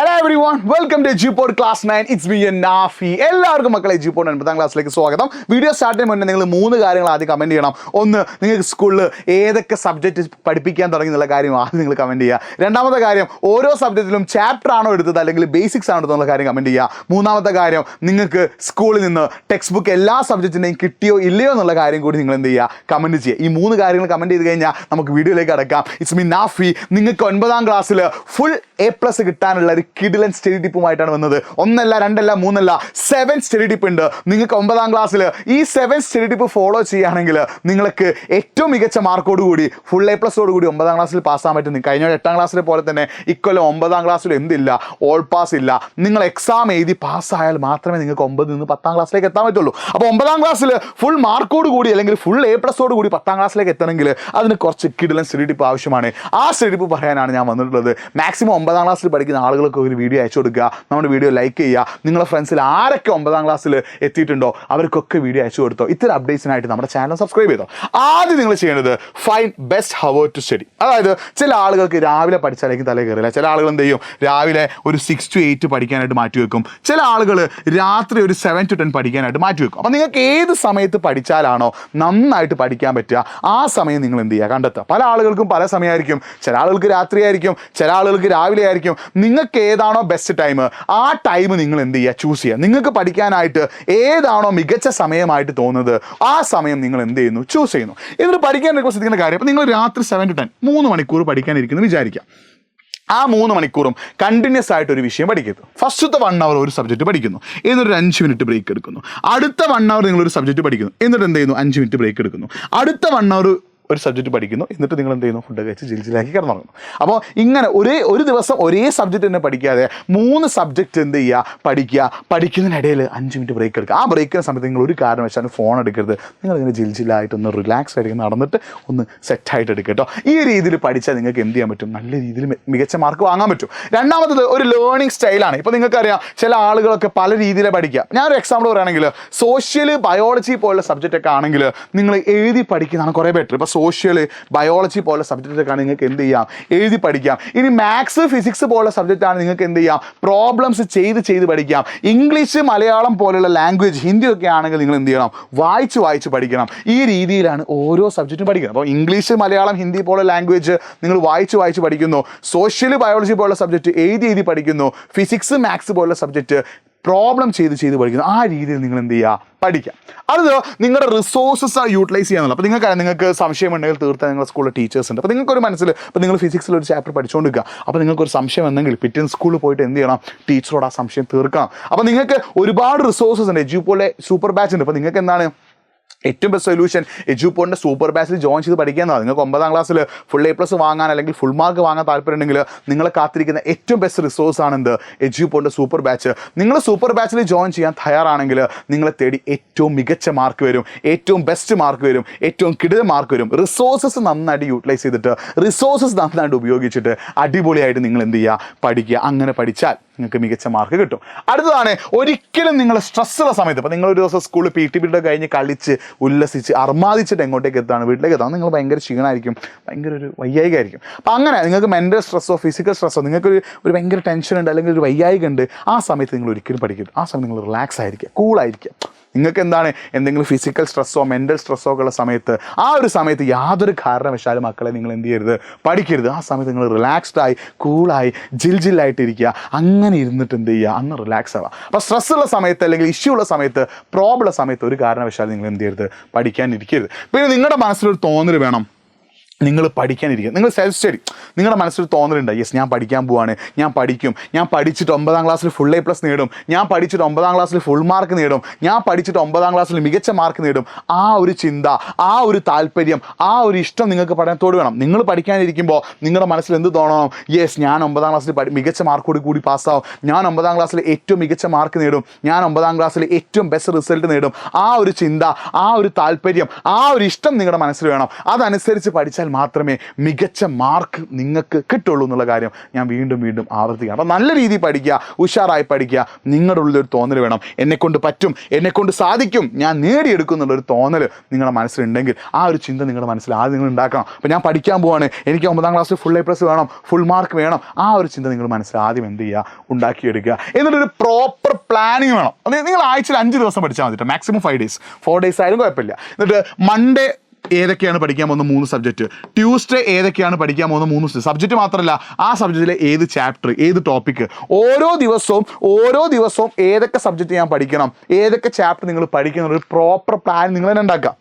Hello everyone, welcome to Jupod Class 9. It's me and Nafi. എല്ലാവർക്കും മക്കളെ Jupod 9ാം ക്ലാസ്സിലേക്ക് സ്വാഗതം. വീഡിയോ സ്റ്റാർട്ട് ചെയ്യുമ്പോൾ മുന്നേ നിങ്ങൾ 3 കാര്യങ്ങൾ ആദ്യം കമൻറ്റ് ചെയ്യണം. ഒന്ന്, നിങ്ങൾക്ക് സ്കൂളിൽ ഏതൊക്കെ സബ്ജക്റ്റ് പഠിപ്പിക്കാൻ തുടങ്ങി എന്നുള്ള കാര്യം ആദ്യം നിങ്ങൾ കമൻറ്റ് ചെയ്യുക. രണ്ടാമത്തെ കാര്യം, ഓരോ സബ്ജക്റ്റിലും ചാപ്റ്റർ ആണോ എടുത്തത് അല്ലെങ്കിൽ ബേസിക്സ് ആണോ എടുത്തുള്ള കാര്യം കമൻറ്റ് ചെയ്യുക. മൂന്നാമത്തെ കാര്യം, നിങ്ങൾക്ക് സ്കൂളിൽ നിന്ന് ടെക്സ്റ്റ് ബുക്ക് എല്ലാ സബ്ജക്റ്റിൻ്റെയും കിട്ടിയോ ഇല്ലയോ എന്നുള്ള കാര്യം കൂടി നിങ്ങൾ എന്ത് ചെയ്യുക, കമൻറ്റ് ചെയ്യുക. ഈ 3 കാര്യങ്ങൾ കമൻറ്റ് ചെയ്ത് കഴിഞ്ഞാൽ നമുക്ക് വീഡിയോയിലേക്ക് അടക്കാം. It's me Nafi. നിങ്ങൾക്ക് 9ാം ക്ലാസ്സിൽ ഫുൾ A+ കിട്ടാനുള്ള ഒരു കിഡിലൻ സ്റ്റഡി ടിപ്പുമായിട്ടാണ് വന്നത്. 1 അല്ല 2 അല്ല 3 അല്ല 7 സ്റ്റഡി ടിപ്പ് ഉണ്ട്. നിങ്ങൾക്ക് 9ാം ക്ലാസ്സിൽ ഈ 7 സ്റ്റഡി ടിപ്പ് ഫോളോ ചെയ്യുകയാണെങ്കിൽ നിങ്ങൾക്ക് ഏറ്റവും മികച്ച മാർക്കോട് കൂടി ഫുൾ A+ കൂടി 9ാം ക്ലാസ്സിൽ പാസ്സാൻ പറ്റും. കഴിഞ്ഞ 8ാം ക്ലാസ്സിലെ പോലെ തന്നെ ഇക്കൊല്ലം 9ാം ക്ലാസ്സിൽ എന്തില്ല, ഓൾ പാസ് ഇല്ല. നിങ്ങൾ എക്സാം എഴുതി പാസ്സായാൽ മാത്രമേ നിങ്ങൾക്ക് 9ൽ നിന്ന് 10ാം ക്ലാസ്സിലേക്ക് എത്താൻ പറ്റുള്ളൂ. അപ്പോൾ 9ാം ക്ലാസ്സിൽ ഫുൾ മാർക്കോട് കൂടി അല്ലെങ്കിൽ ഫുൾ A+ കൂടി 10ാം ക്ലാസ്സിലേക്ക് എത്തണമെങ്കിൽ അതിന് കുറച്ച് കിഡിലൻ സ്റ്റഡി ടിപ്പ് ആവശ്യമാണ്. ആ സ്റ്റഡി ടിപ്പ് പറയാനാണ് ഞാൻ വന്നിട്ടുള്ളത്. മാക്സിമം 9ാം ക്ലാസ്സിൽ പഠിക്കുന്ന ആളുകൾക്ക് ഒരു വീഡിയോ അയച്ചു കൊടുക്കുക, നമ്മുടെ വീഡിയോ ലൈക്ക് ചെയ്യുക. നിങ്ങളുടെ ഫ്രണ്ട്സിൽ ആരൊക്കെ 9ാം ക്ലാസ്സിൽ എത്തിയിട്ടുണ്ടോ അവർക്കൊക്കെ വീഡിയോ അയച്ചു കൊടുത്തോ. ഇത്തരം അപ്ഡേറ്റ്സിനായിട്ട് നമ്മുടെ ചാനൽ സബ്സ്ക്രൈബ് ചെയ്തോ. ആദ്യം നിങ്ങൾ ചെയ്യേണ്ടത് find best hour to study. അതായത് ചില ആളുകൾക്ക് രാവിലെ പഠിച്ചാലേക്ക് തലേ കയറില്ല. ചില ആളുകൾ എന്ത് ചെയ്യും, രാവിലെ ഒരു 6 to 8 പഠിക്കാനായിട്ട് മാറ്റി വെക്കും. ചില ആളുകൾ രാത്രി ഒരു 7 to 10 പഠിക്കാനായിട്ട് മാറ്റി വെക്കും. അപ്പോൾ നിങ്ങൾക്ക് ഏത് സമയത്ത് പഠിച്ചാലാണോ നന്നായിട്ട് പഠിക്കാൻ പറ്റുക ആ സമയം നിങ്ങൾ എന്ത് ചെയ്യുക, കണ്ടെത്തുക. പല ആളുകൾക്കും പല സമയമായിരിക്കും. ചില ആളുകൾക്ക് രാത്രിയായിരിക്കും, ചില ആളുകൾക്ക് രാവിലെ ആയിരിക്കും. നിങ്ങൾക്ക് ഏതാണോ ബെസ്റ്റ് ടൈം ആ ടൈം നിങ്ങൾ എന്ത് ചെയ്യുക, ചൂസ് ചെയ്യുക. നിങ്ങൾക്ക് പഠിക്കാനായിട്ട് ഏതാണോ മികച്ച സമയമായിട്ട് തോന്നുന്നത് ആ സമയം നിങ്ങൾ എന്ത് ചെയ്യുന്നു, ചൂസ് ചെയ്യുന്നു. എന്നിട്ട് പഠിക്കാൻ ശ്രദ്ധിക്കുന്ന കാര്യം, അപ്പോൾ നിങ്ങൾ രാത്രി 7 to 10 3 മണിക്കൂർ പഠിക്കാനിരിക്കുന്നു വിചാരിക്കാം. ആ 3 മണിക്കൂറും കണ്ടിന്യൂസ് ആയിട്ട് ഒരു വിഷയം പഠിക്കരുത്. ഫസ്റ്റത്തെ 1 hour ഒരു സബ്ജക്റ്റ് പഠിക്കുന്നു, എന്നിട്ടൊരു 5 minute ബ്രേക്ക് എടുക്കുന്നു. അടുത്ത 1 hour നിങ്ങളൊരു സബ്ജക്റ്റ് പഠിക്കുന്നു, എന്നിട്ട് എന്ത് ചെയ്യുന്നു, 5 minute ബ്രേക്ക് എടുക്കുന്നു. അടുത്ത 1 hour ഒരു സബ്ജക്റ്റ് പഠിക്കുന്നു, എന്നിട്ട് നിങ്ങൾ എന്ത് ചെയ്യുന്നു, ഫുഡ് കഴിച്ച് ജിൽജിലാക്കി കിടന്നുറങ്ങുന്നു. അപ്പോൾ ഇങ്ങനെ ഒരു ദിവസം ഒരേ സബ്ജക്റ്റ് തന്നെ പഠിക്കാതെ 3 സബ്ജക്റ്റ് എന്ത് ചെയ്യുക, പഠിക്കുക. പഠിക്കുന്നതിനിടയിൽ 5 minute ബ്രേക്ക് എടുക്കുക. ആ ബ്രേക്കിന് സമയത്ത് നിങ്ങൾ ഒരു കാരണവശാലും ഫോൺ എടുക്കരുത്. നിങ്ങളിങ്ങനെ ജിൽജിലായിട്ടൊന്ന് റിലാക്സ് ആയിട്ട് നടന്നിട്ട് ഒന്ന് സെറ്റായിട്ട് എടുക്കുക കേട്ടോ. ഈ രീതിയിൽ പഠിച്ചാൽ നിങ്ങൾക്ക് എന്ത് ചെയ്യാൻ പറ്റും, നല്ല രീതിയിൽ മികച്ച മാർക്ക് വാങ്ങാൻ പറ്റും. രണ്ടാമത്തത് ഒരു ലേണിംഗ് സ്റ്റൈലാണ്. ഇപ്പോൾ നിങ്ങൾക്കറിയാം ചില ആളുകളൊക്കെ പല രീതിയിൽ പഠിക്കുക. ഞാനൊരു എക്സാമ്പിൾ പറയുകയാണെങ്കിൽ സോഷ്യൽ ബയോളജി പോലുള്ള സബ്ജക്റ്റൊക്കെ ആണെങ്കിൽ നിങ്ങൾ എഴുതി പഠിക്കുന്നതാണ് കുറേ ബെറ്റർ. ഇപ്പോൾ സോഷ്യൽ ബയോളജി പോലുള്ള സബ്ജക്റ്റൊക്കെ ആണ് നിങ്ങൾക്ക് എന്ത് ചെയ്യാം, എഴുതി പഠിക്കാം. ഇനി മാത്സ് ഫിസിക്സ് പോലുള്ള സബ്ജക്റ്റാണ് നിങ്ങൾക്ക് എന്ത് ചെയ്യാം, പ്രോബ്ലംസ് ചെയ്ത് പഠിക്കാം. ഇംഗ്ലീഷ് മലയാളം പോലുള്ള ലാംഗ്വേജ് ഹിന്ദിയൊക്കെ ആണെങ്കിൽ നിങ്ങൾ എന്ത് ചെയ്യണം, വായിച്ച് പഠിക്കണം. ഈ രീതിയിലാണ് ഓരോ സബ്ജക്റ്റും പഠിക്കുന്നത്. അപ്പോൾ ഇംഗ്ലീഷ് മലയാളം ഹിന്ദി പോലുള്ള ലാംഗ്വേജ് നിങ്ങൾ വായിച്ച് പഠിക്കുന്നു. സോഷ്യൽ ബയോളജി പോലുള്ള സബ്ജക്റ്റ് എഴുതി പഠിക്കുന്നു. ഫിസിക്സ് മാത്സ് പോലുള്ള സബ്ജക്റ്റ് പ്രോബ്ലം ചെയ്ത് പഠിക്കുന്നു. ആ രീതിയിൽ നിങ്ങൾ എന്ത് ചെയ്യുക, പഠിക്കാം. അത് നിങ്ങളുടെ റിസോഴ്സസ് യൂട്ടിലൈസ് ചെയ്യാന്നുള്ളത്. അപ്പോൾ നിങ്ങൾക്ക് സംശയമുണ്ടെങ്കിൽ തീർത്താൽ നിങ്ങളുടെ സ്കൂളിൽ ടീച്ചേഴ്സ് ഉണ്ട്. അപ്പോൾ നിങ്ങൾക്കൊരു മനസ്സിൽ ഇപ്പോൾ നിങ്ങൾ ഫിസിക്സിൽ ഒരു ചാപ്റ്റർ പഠിച്ചുകൊണ്ടിരിക്കുക. അപ്പോൾ നിങ്ങൾക്കൊരു സംശയം ഉണ്ടെങ്കിൽ പിറ്റേന്ന് സ്കൂളിൽ പോയിട്ട് എന്ത് ചെയ്യണം, ടീച്ചറോട് ആ സംശയം തീർക്കണം. അപ്പോൾ നിങ്ങൾക്ക് ഒരുപാട് റിസോഴ്സസ് ഉണ്ട്. എജ്യൂപോലെ സൂപ്പർ ബാച്ച് ഉണ്ട്. അപ്പോൾ നിങ്ങൾക്ക് എന്താണ് ഏറ്റവും ബെസ്റ്റ് സൊല്യൂഷൻ, എജ്യൂപോഡിൻ്റെ സൂപ്പർ ബാച്ചിൽ ജോയിൻ ചെയ്ത് പഠിക്കാമെന്നാണ്. നിങ്ങൾക്ക് 9ാം ക്ലാസ്സിൽ ഫുൾ A+ വാങ്ങാൻ അല്ലെങ്കിൽ ഫുൾ മാർക്ക് വാങ്ങാൻ താല്പര്യമുണ്ടെങ്കിൽ നിങ്ങളെ കാത്തിരിക്കുന്ന ഏറ്റവും ബെസ്റ്റ് റിസോഴ്സ് ആണ് എന്ത്, എജ്യൂപോഡിൻ്റെ സൂപ്പർ ബാച്ച്. നിങ്ങൾ സൂപ്പർ ബാച്ചിൽ ജോയിൻ ചെയ്യാൻ തയ്യാറാണെങ്കിൽ നിങ്ങളെ തേടി ഏറ്റവും മികച്ച മാർക്ക് വരും, ഏറ്റവും ബെസ്റ്റ് മാർക്ക് വരും, ഏറ്റവും കിടിലൻ മാർക്ക് വരും. റിസോഴ്സസ് നന്നായിട്ട് യൂട്ടിലൈസ് ചെയ്തിട്ട് റിസോഴ്സസ് നന്നായിട്ട് ഉപയോഗിച്ചിട്ട് അടിപൊളിയായിട്ട് നിങ്ങൾ എന്ത് ചെയ്യുക, പഠിക്കുക. അങ്ങനെ പഠിച്ചാൽ നിങ്ങൾക്ക് മികച്ച മാർക്ക് കിട്ടും. അടുത്തതാണ്, ഒരിക്കലും നിങ്ങൾ സ്ട്രെസ്സുള്ള സമയത്ത്, ഇപ്പോൾ നിങ്ങളൊരു ദിവസം സ്കൂളിൽ PT പീരീഡ് കഴിഞ്ഞ് കളിച്ച് ഉല്ലസിച്ച് അർമാദിച്ചിട്ട് എങ്ങോട്ടേക്ക് എത്താണ്, വീട്ടിലേക്ക് എത്താണ്, നിങ്ങൾ ഭയങ്കര ക്ഷീണമായിരിക്കും, ഭയങ്കര ഒരു വയ്യായികയായിരിക്കും. അപ്പോൾ അങ്ങനെ നിങ്ങൾക്ക് മെൻ്റൽ സ്ട്രെസ്സോ ഫിസിക്കൽ സ്ട്രെസ്സോ നിങ്ങൾക്കൊരു ഭയങ്കര ടെൻഷൻ ഉണ്ട് അല്ലെങ്കിൽ ഒരു വയ്യായിക ഉണ്ട്, ആ സമയത്ത് നിങ്ങൾ ഒരിക്കലും പഠിക്കരുത്. ആ സമയത്ത് നിങ്ങൾ റിലാക്സ് ആയിരിക്കുക, കൂളായിരിക്കുക. നിങ്ങൾക്ക് എന്താണ് എന്തെങ്കിലും ഫിസിക്കൽ സ്ട്രെസ്സോ മെൻ്റൽ സ്ട്രെസ്സോ ഒക്കെ ഉള്ള സമയത്ത് ആ ഒരു സമയത്ത് യാതൊരു കാരണവശാലും മക്കളെ നിങ്ങൾ എന്ത് ചെയ്യരുത്, പഠിക്കരുത്. ആ സമയത്ത് നിങ്ങൾ റിലാക്സ്ഡായി കൂളായി ജിൽജിലായിട്ടിരിക്കുക. അങ്ങനെ ഇരുന്നിട്ട് എന്ത് ചെയ്യുക, അന്ന് റിലാക്സ് ആവുക. അപ്പോൾ സ്ട്രെസ്സുള്ള സമയത്ത് അല്ലെങ്കിൽ ഇഷ്യൂ ഉള്ള സമയത്ത് പ്രോബ്ലം ഉള്ള സമയത്ത് ഒരു കാരണവശാലും നിങ്ങൾ എന്ത് ചെയ്യരുത്, പഠിക്കാനിരിക്കരുത്. പിന്നെ നിങ്ങളുടെ മനസ്സിലൊരു തോന്നൽ വേണം, നിങ്ങൾ പഠിക്കാനിരിക്കുക. നിങ്ങൾ സെൽഫ് സ്റ്റഡി, നിങ്ങളുടെ മനസ്സിൽ തോന്നലുണ്ട്, യെസ് ഞാൻ പഠിക്കാൻ പോവാണ്, ഞാൻ പഠിക്കും, ഞാൻ പഠിച്ചിട്ട് 9ാം ക്ലാസ്സിൽ ഫുൾ A+ നേടും, ഞാൻ പഠിച്ചിട്ട് 9ാം ക്ലാസ്സിൽ ഫുൾ മാർക്ക് നേടും, ഞാൻ പഠിച്ചിട്ട് 9ാം ക്ലാസ്സിൽ മികച്ച മാർക്ക് നേടും. ആ ഒരു ചിന്ത, ആ ഒരു താല്പര്യം, ആ ഒരു ഇഷ്ടം നിങ്ങൾക്ക് പഠനത്തോട് വേണം. നിങ്ങൾ പഠിക്കാനിരിക്കുമ്പോൾ നിങ്ങളുടെ മനസ്സിൽ എന്ത് തോന്നണം, യെസ് ഞാൻ 9ാം ക്ലാസ്സിൽ മികച്ച മാർക്കോട് കൂടി പാസ്സാവും, ഞാൻ 9ാം ക്ലാസ്സിൽ ഏറ്റവും മികച്ച മാർക്ക് നേടും, ഞാൻ 9ാം ക്ലാസ്സിൽ ഏറ്റവും ബെസ്റ്റ് റിസൾട്ട് നേടും. ആ ഒരു ചിന്ത, ആ ഒരു താല്പര്യം, ആ ഒരു ഇഷ്ടം നിങ്ങളുടെ മനസ്സിൽ വേണം. അതനുസരിച്ച് പഠിച്ചാൽ മാത്രമേ മികച്ച മാർക്ക് നിങ്ങൾക്ക് കിട്ടുള്ളൂ എന്നുള്ള കാര്യം ഞാൻ വീണ്ടും വീണ്ടും ആവർത്തിക്കാം. അപ്പോൾ നല്ല രീതിയിൽ പഠിക്കുക, ഉഷാറായി പഠിക്കുക. നിങ്ങളുടെ ഉള്ളിലൊരു തോന്നൽ വേണം, എന്നെക്കൊണ്ട് പറ്റും, എന്നെക്കൊണ്ട് സാധിക്കും, ഞാൻ നേടിയെടുക്കും എന്നുള്ളൊരു തോന്നൽ നിങ്ങളുടെ മനസ്സിലുണ്ടെങ്കിൽ ആ ഒരു ചിന്ത നിങ്ങളുടെ മനസ്സിൽ ആദ്യം നിങ്ങൾ ഉണ്ടാക്കണം. അപ്പോൾ ഞാൻ പഠിക്കാൻ പോവാണ്, എനിക്ക് 9ാം ക്ലാസ്സിൽ ഫുൾ A+ വേണം, ഫുൾ മാർക്ക് വേണം, ആ ഒരു ചിന്ത നിങ്ങൾ മനസ്സിൽ ആദ്യം എന്ത് ചെയ്യുക, ഉണ്ടാക്കിയെടുക്കുക. എന്നിട്ടൊരു പ്രോപ്പർ പ്ലാനിങ് വേണം. അത് നിങ്ങൾ ആഴ്ചയിൽ 5 ദിവസം പഠിച്ചാൽ മതി, മാക്സിമം 5 days, 4 days ആയാലും കുഴപ്പമില്ല. എന്നിട്ട് മൺഡേ ഏതൊക്കെയാണ് പഠിക്കാൻ പോകുന്ന 3 സബ്ജക്റ്റ്, ട്യൂസ്ഡേ ഏതൊക്കെയാണ് പഠിക്കാൻ പോകുന്ന 3 സബ്ജക്റ്റ് മാത്രമല്ല ആ സബ്ജക്റ്റിലെ ഏത് ചാപ്റ്റർ, ഏത് ടോപ്പിക്ക്, ഓരോ ദിവസവും ഏതൊക്കെ സബ്ജക്റ്റ് ഞാൻ പഠിക്കണം, ഏതൊക്കെ ചാപ്റ്റർ നിങ്ങൾ പഠിക്കണം, ഒരു പ്രോപ്പർ പ്ലാൻ നിങ്ങൾ തന്നെ ഉണ്ടാക്കുക.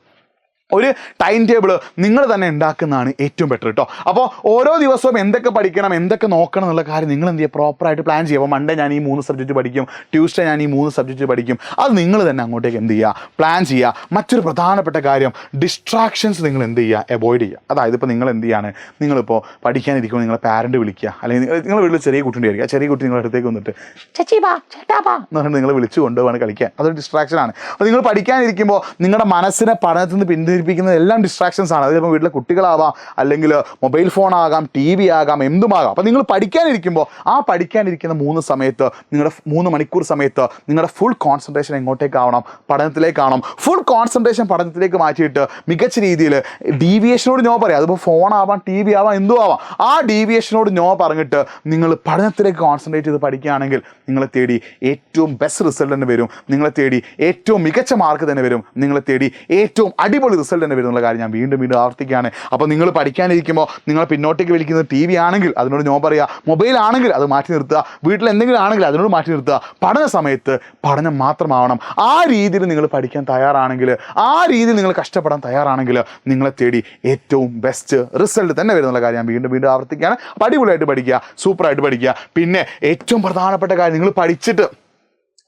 ഒരു ടൈം ടേബിൾ നിങ്ങൾ തന്നെ ഉണ്ടാക്കുന്നതാണ് ഏറ്റവും ബെറ്റർ കേട്ടോ. അപ്പോൾ ഓരോ ദിവസവും എന്തൊക്കെ പഠിക്കണം, എന്തൊക്കെ നോക്കണം എന്നുള്ള കാര്യം നിങ്ങൾ എന്ത് ചെയ്യുക, പ്രോപ്പറായിട്ട് പ്ലാൻ ചെയ്യുക. അപ്പോൾ മൺഡേ ഞാൻ ഈ 3 സബ്ജക്റ്റ് പഠിക്കും, ട്യൂസ്ഡേ ഞാൻ ഈ 3 സബ്ജക്റ്റ് പഠിക്കും. അത് നിങ്ങൾ തന്നെ അങ്ങോട്ടേക്ക് എന്ത് ചെയ്യുക, പ്ലാൻ ചെയ്യുക. മറ്റൊരു പ്രധാനപ്പെട്ട കാര്യം, ഡിസ്ട്രാക്ഷൻസ് നിങ്ങൾ എന്ത് ചെയ്യുക, അവോയ്ഡ് ചെയ്യുക. അതായത് ഇപ്പോൾ നിങ്ങൾ എന്ത് ചെയ്യാണ്, നിങ്ങളിപ്പോൾ പഠിക്കാനിരിക്കുമ്പോൾ നിങ്ങളെ പാരൻറ്റ് വിളിക്കുക, അല്ലെങ്കിൽ നിങ്ങൾ വീട്ടിൽ ചെറിയ കുട്ടി ഉണ്ടായിരിക്കുക, ചെറിയ കുട്ടി നിങ്ങളുടെ അടുത്തേക്ക് വന്നിട്ട് ചേച്ചിപ്പാ ചേട്ടാപ്പാ എന്ന് പറഞ്ഞിട്ട് നിങ്ങൾ വിളിച്ചു കൊണ്ടുപോകാണ് കളിക്കാൻ. അതൊരു ഡിസ്ട്രാക്ഷനാണ്. അപ്പോൾ നിങ്ങൾ പഠിക്കാനിരിക്കുമ്പോൾ നിങ്ങളുടെ മനസ്സിനെ പഠനത്തിൽ നിന്ന് പിന്തിരിപ്പിക്കുന്നത് എല്ലാം ഡിസ്ട്രാക്ഷൻസ് ആണ്. അത് ചിലപ്പോൾ വീട്ടിലെ കുട്ടികളാവാം, അല്ലെങ്കിൽ മൊബൈൽ ഫോൺ ആകാം, TV ആകാം, എന്തുമാകാം. അപ്പോൾ നിങ്ങൾ പഠിക്കാനിരിക്കുമ്പോൾ ആ പഠിക്കാനിരിക്കുന്ന 3 സമയത്ത്, നിങ്ങളുടെ 3 മണിക്കൂർ സമയത്ത് നിങ്ങളുടെ ഫുൾ കോൺസെൻട്രേഷൻ എങ്ങോട്ടേക്കാവണം, പഠനത്തിലേക്കാവണം. ഫുൾ കോൺസെൻട്രേഷൻ പഠനത്തിലേക്ക് മാറ്റിയിട്ട് മികച്ച രീതിയിൽ ഡീവിയേഷനോട് നോ പറയാം. അതിപ്പോൾ ഫോണാവാം, TV ആവാം, എന്തും ആവാം. ആ ഡീവിയേഷനോട് നോ പറഞ്ഞിട്ട് നിങ്ങൾ പഠനത്തിലേക്ക് കോൺസെൻട്രേറ്റ് ചെയ്ത് പഠിക്കുകയാണെങ്കിൽ നിങ്ങളെ തേടി ഏറ്റവും ബെസ്റ്റ് റിസൾട്ട് തന്നെ വരും, നിങ്ങളെ തേടി ഏറ്റവും മികച്ച മാർക്ക് തന്നെ വരും, നിങ്ങളെ തേടി ഏറ്റവും അടിപൊളി റിസൾട്ട് തന്നെ വരും എന്നുള്ള കാര്യം ഞാൻ വീണ്ടും വീണ്ടും ആവർത്തിക്കുകയാണ്. അപ്പോൾ നിങ്ങൾ പഠിക്കാനിരിക്കുമ്പോൾ നിങ്ങൾ പിന്നോട്ടേക്ക് വലിക്കുന്നത് TV ആണെങ്കിൽ അതിനോട് നോ പറയുക, മൊബൈൽ ആണെങ്കിൽ അത് മാറ്റി നിർത്തുക, വീട്ടിൽ എന്തെങ്കിലും ആണെങ്കിൽ അതിനോട് മാറ്റി നിർത്തുക. പഠന സമയത്ത് പഠനം മാത്രമാവണം. ആ രീതിയിൽ നിങ്ങൾ പഠിക്കാൻ തയ്യാറാണെങ്കിൽ, ആ രീതിയിൽ നിങ്ങൾ കഷ്ടപ്പെടാൻ തയ്യാറാണെങ്കിൽ നിങ്ങളെ തേടി ഏറ്റവും ബെസ്റ്റ് റിസൾട്ട് തന്നെ വരുന്നുള്ള കാര്യം ഞാൻ വീണ്ടും വീണ്ടും ആവർത്തിക്കുകയാണ്. അപ്പോൾ അടിപൊളിയായിട്ട് പഠിക്കുക, സൂപ്പറായിട്ട് പഠിക്കുക. പിന്നെ ഏറ്റവും പ്രധാനപ്പെട്ട കാര്യം, നിങ്ങൾ പഠിച്ചിട്ട്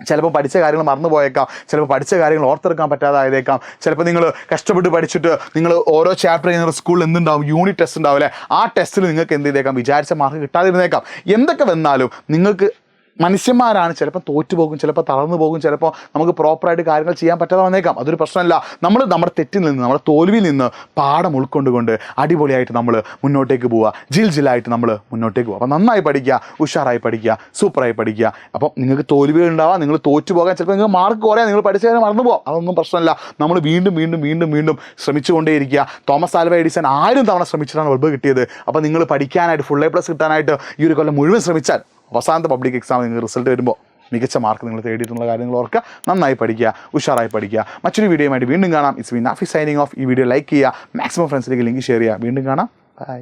ചിലപ്പോൾ പഠിച്ച കാര്യങ്ങൾ മറന്നു പോയേക്കാം, ചിലപ്പോൾ പഠിച്ച കാര്യങ്ങൾ ഓർത്തെടുക്കാൻ പറ്റാതായതേക്കാം. ചിലപ്പോൾ നിങ്ങൾ കഷ്ടപ്പെട്ട് പഠിച്ചിട്ട് നിങ്ങൾ ഓരോ ചാപ്റ്റർ ചെയ്യുന്ന സ്കൂളിൽ എന്തുണ്ടാവും, യൂണിറ്റ് ടെസ്റ്റ് ഉണ്ടാവില്ലേ, ആ ടെസ്റ്റിൽ നിങ്ങൾക്ക് എന്ത് ചെയ്തേക്കാം, വിചാരിച്ച മാർക്ക് കിട്ടാതിരുന്നേക്കാം. എന്തൊക്കെ വന്നാലും നിങ്ങൾക്ക് മനുഷ്യന്മാരാണ്, ചിലപ്പോൾ തോറ്റുപോകും, ചിലപ്പോൾ തളർന്നു പോകും, ചിലപ്പോൾ നമുക്ക് പ്രോപ്പറായിട്ട് കാര്യങ്ങൾ ചെയ്യാൻ പറ്റാതെ വന്നേക്കാം. അതൊരു പ്രശ്നമല്ല. നമ്മൾ നമ്മുടെ തെറ്റിൽ നിന്ന്, നമ്മുടെ തോൽവിയിൽ നിന്ന് പാഠം ഉൾക്കൊണ്ടുകൊണ്ട് അടിപൊളിയായിട്ട് നമ്മൾ മുന്നോട്ടേക്ക് പോവുക, ജിലായിട്ട് നമ്മൾ മുന്നോട്ടേക്ക് പോകുക. അപ്പോൾ നന്നായി പഠിക്കുക, ഉഷാറായി പഠിക്കുക, സൂപ്പറായി പഠിക്കുക. അപ്പം നിങ്ങൾക്ക് തോൽവികൾ ഉണ്ടാവാം, നിങ്ങൾ തോറ്റുപോകാൻ, ചിലപ്പോൾ നിങ്ങൾക്ക് മാർക്ക് കുറയാം, നിങ്ങൾ പഠിച്ച കാര്യം മറന്നു പോകാം, അതൊന്നും പ്രശ്നമല്ല. നമ്മൾ വീണ്ടും വീണ്ടും വീണ്ടും വീണ്ടും ശ്രമിച്ചുകൊണ്ടേയിരിക്കുക. തോമസ് ആൽവ എഡിസൺ 1000 തവണ ശ്രമിച്ചിട്ടാണ് ബൾബ് കിട്ടിയത്. അപ്പോൾ നിങ്ങൾ പഠിക്കാനായിട്ട് ഫുൾ A+ കിട്ടാനായിട്ട് ഈ ഒരു കൊല്ലം മുഴുവൻ ശ്രമിച്ചാൽ അവസാനത്തെ പബ്ലിക് എക്സാം നിങ്ങൾ റിസൾട്ട് വരുമ്പോൾ മികച്ച മാർക്ക് നിങ്ങൾ തേടിയിട്ടുള്ള കാര്യങ്ങൾ ഓർക്കുക. നന്നായി പഠിക്കുക, ഉഷാറായി പഠിക്കുക. മറ്റൊരു വീഡിയോയുമായിട്ട് വീണ്ടും കാണാം. It's me Nafi signing off. ഈ വീഡിയോ ലൈക്ക് ചെയ്യുക, മാക്സിമം ഫ്രണ്ട്സിലേക്ക് ലിങ്ക് ഷെയർ ചെയ്യുക. വീണ്ടും കാണാം. ബൈ.